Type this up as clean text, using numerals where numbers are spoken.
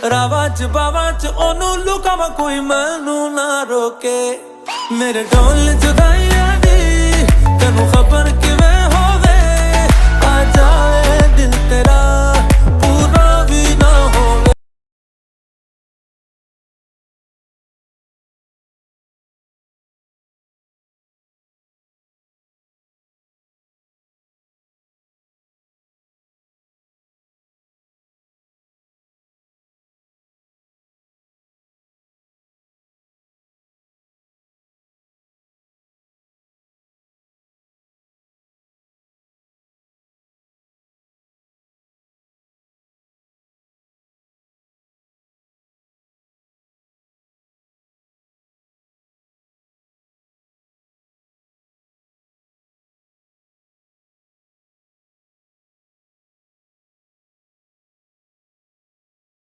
ਰਾਵਾਂ ਚ ਬਾਵਾਂ ਚ ਉਹਨੂੰ ਲੁਕਾਵਾਂ ਕੋਈ ਮੈਨੂੰ ਨਾ ਰੋਕੇ। ਮੇਰੇ ਢੋਲ ਜੁਦਾਈਆਂ ਦੀ ਤੈਨੂੰ ਖਬਰ ਕਿਵੇਂ ਹੋਵੇ, ਆ ਜਾਏ ਦਿਲ ਤੇਰਾ